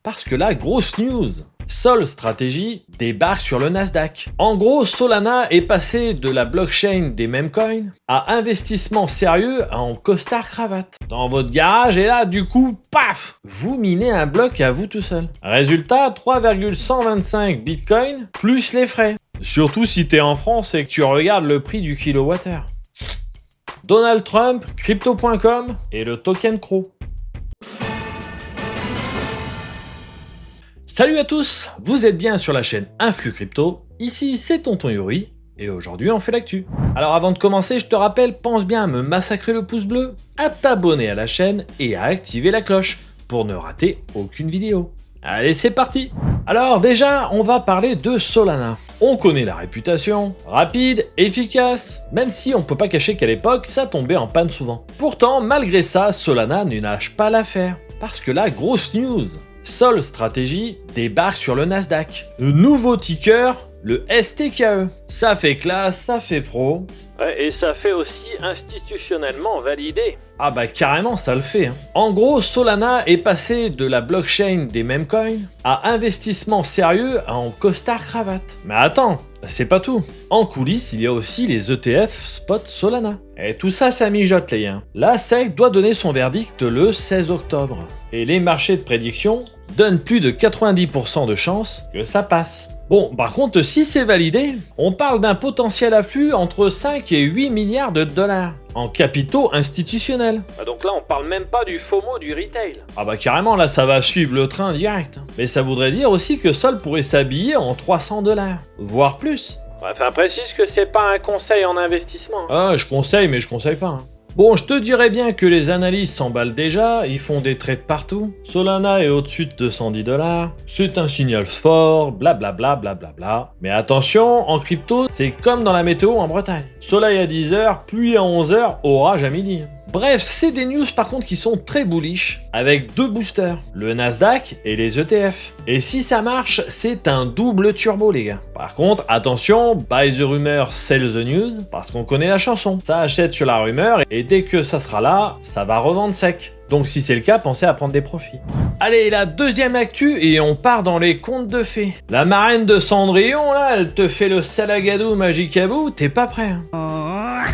Parce que là, grosse news. Sol Strategy débarque sur le Nasdaq. En gros, Solana est passé de la blockchain des meme coins à investissement sérieux en costard-cravate. Dans votre garage, et là, du coup, paf, vous minez un bloc à vous tout seul. Résultat, 3,125 bitcoin plus les frais. Surtout si t'es en France et que tu regardes le prix du kilowattheure. Donald Trump, Crypto.com et le token Crow. Salut à tous, vous êtes bien sur la chaîne Influx Crypto, ici c'est Tonton Yuri, et aujourd'hui on fait l'actu. Alors avant de commencer, je te rappelle, pense bien à me massacrer le pouce bleu, à t'abonner à la chaîne et à activer la cloche pour ne rater aucune vidéo. Allez, c'est parti. Alors déjà, on va parler de Solana. On connaît la réputation, rapide, efficace, même si on peut pas cacher qu'à l'époque, ça tombait en panne souvent. Pourtant, malgré ça, Solana ne lâche pas l'affaire, parce que là, grosse news. Sol Strategy débarque sur le Nasdaq. Le nouveau ticker, le STKE. Ça fait classe, ça fait pro. Ouais, et ça fait aussi institutionnellement validé. Ah bah carrément ça le fait. En gros, Solana est passé de la blockchain des meme coins à investissement sérieux en costard-cravate. Mais attends, c'est pas tout. En coulisses, il y a aussi les ETF Spot Solana. Et tout ça, ça mijote les gars. La SEC doit donner son verdict le 16 octobre. Et les marchés de prédiction donnent plus de 90% de chances que ça passe. Bon, par contre, si c'est validé, on parle d'un potentiel afflux entre 5 et 8 milliards de dollars en capitaux institutionnels. Ah donc là, on parle même pas du FOMO du retail. Ah bah carrément, là, ça va suivre le train direct. Mais ça voudrait dire aussi que Sol pourrait s'habiller en 300 $, voire plus. Enfin, précise que c'est pas un conseil en investissement. Ah, je conseille, mais je conseille pas. Bon, je te dirais bien que les analystes s'emballent déjà, ils font des trades partout. Solana est au-dessus de 210 $, c'est un signal fort, blablabla, blablabla. Mais attention, en crypto, c'est comme dans la météo en Bretagne. Soleil à 10h, pluie à 11h, orage à midi. Bref, c'est des news par contre qui sont très bullish, avec deux boosters, le Nasdaq et les ETF. Et si ça marche, c'est un double turbo les gars. Par contre, attention, buy the rumor, sell the news, parce qu'on connaît la chanson. Ça achète sur la rumeur, et dès que ça sera là, ça va revendre sec. Donc si c'est le cas, pensez à prendre des profits. Allez, la deuxième actu, et on part dans les contes de fées. La marraine de Cendrillon, là, elle te fait le salagadou magicabou, t'es pas prêt hein.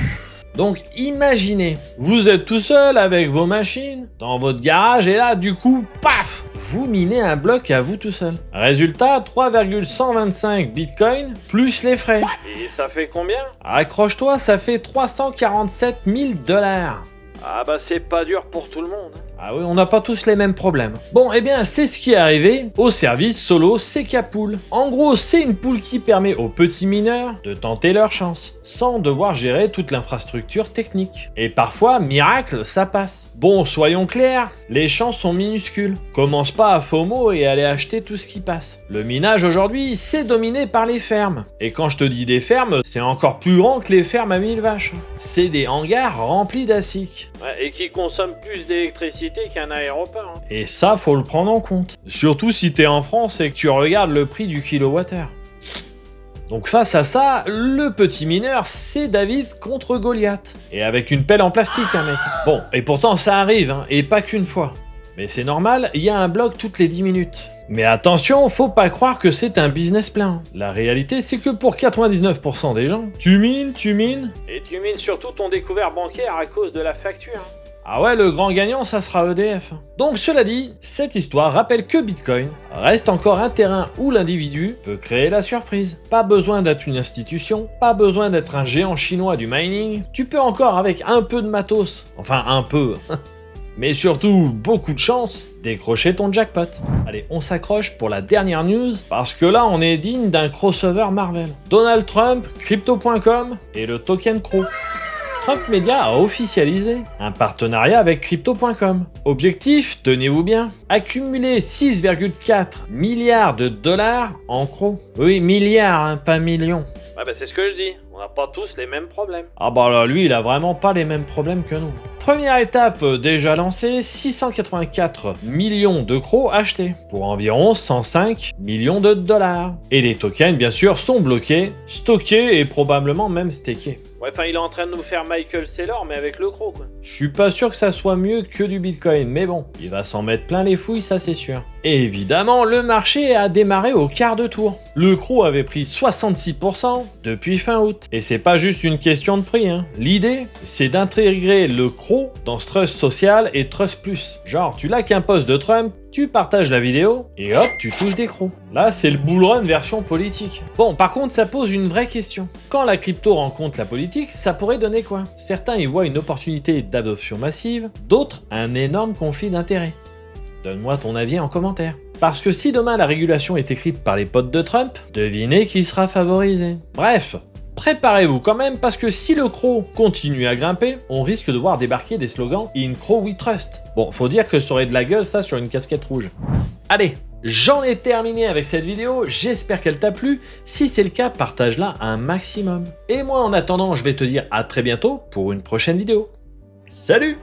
Donc imaginez, vous êtes tout seul avec vos machines, dans votre garage, et là du coup, paf, vous minez un bloc à vous tout seul. Résultat, 3,125 bitcoin plus les frais. Et ça fait combien? Accroche-toi, ça fait 347 000 $. Ah bah c'est pas dur pour tout le monde. Ah oui, on n'a pas tous les mêmes problèmes. Bon, eh bien, c'est ce qui est arrivé au service Solo CK Pool. En gros, c'est une pool qui permet aux petits mineurs de tenter leur chance, sans devoir gérer toute l'infrastructure technique. Et parfois, miracle, ça passe. Bon, soyons clairs, les chances sont minuscules. Commence pas à FOMO et aller acheter tout ce qui passe. Le minage aujourd'hui, c'est dominé par les fermes. Et quand je te dis des fermes, c'est encore plus grand que les fermes à 1000 vaches. C'est des hangars remplis d'ASIC. Ouais, et qui consomment plus d'électricité qu'un aéroport. Hein. Et ça, faut le prendre en compte. Surtout si t'es en France et que tu regardes le prix du kilowattheure. Donc face à ça, le petit mineur, c'est David contre Goliath. Et avec une pelle en plastique, hein mec. Bon, et pourtant ça arrive, hein, et pas qu'une fois. Mais c'est normal, il y a un bloc toutes les 10 minutes. Mais attention, faut pas croire que c'est un business plein. La réalité, c'est que pour 99% des gens, tu mines, et tu mines surtout ton découvert bancaire à cause de la facture. Ah ouais, le grand gagnant, ça sera EDF. Donc cela dit, cette histoire rappelle que Bitcoin reste encore un terrain où l'individu peut créer la surprise. Pas besoin d'être une institution, pas besoin d'être un géant chinois du mining. Tu peux encore avec un peu de matos, enfin un peu, mais surtout beaucoup de chance, décrocher ton jackpot. Allez, on s'accroche pour la dernière news, parce que là on est digne d'un crossover Marvel. Donald Trump, Crypto.com et le token Crow. Trump Media a officialisé un partenariat avec Crypto.com. Objectif, tenez-vous bien, accumuler 6,4 milliards de dollars en Crow. Oui, milliards, hein, pas millions. Ouais bah c'est ce que je dis, on n'a pas tous les mêmes problèmes. Ah bah là, lui, il a vraiment pas les mêmes problèmes que nous. Première étape déjà lancée, 684 millions de crocs achetés, pour environ 105 millions de dollars. Et les tokens, bien sûr, sont bloqués, stockés et probablement même stakés. Ouais, enfin, il est en train de nous faire Michael Saylor, mais avec le croc, quoi. Je suis pas sûr que ça soit mieux que du Bitcoin, mais bon, il va s'en mettre plein les fouilles, ça c'est sûr. Et évidemment, le marché a démarré au quart de tour. Le croc avait pris 66% depuis fin août. Et c'est pas juste une question de prix, hein. L'idée, c'est d'intégrer le croc dans ce Trust Social et Trust Plus. Genre, tu likes un post de Trump, tu partages la vidéo, et hop, tu touches des crocs. Là, c'est le bull run version politique. Bon, par contre, ça pose une vraie question. Quand la crypto rencontre la politique, ça pourrait donner quoi? Certains y voient une opportunité d'adoption massive, d'autres un énorme conflit d'intérêts. Donne-moi ton avis en commentaire. Parce que si demain la régulation est écrite par les potes de Trump, devinez qui sera favorisé. Bref, préparez-vous quand même parce que si le croc continue à grimper, on risque de voir débarquer des slogans « In Crow We Trust ». Bon, faut dire que ça aurait de la gueule ça sur une casquette rouge. Allez, j'en ai terminé avec cette vidéo, j'espère qu'elle t'a plu. Si c'est le cas, partage-la un maximum. Et moi en attendant, je vais te dire à très bientôt pour une prochaine vidéo. Salut!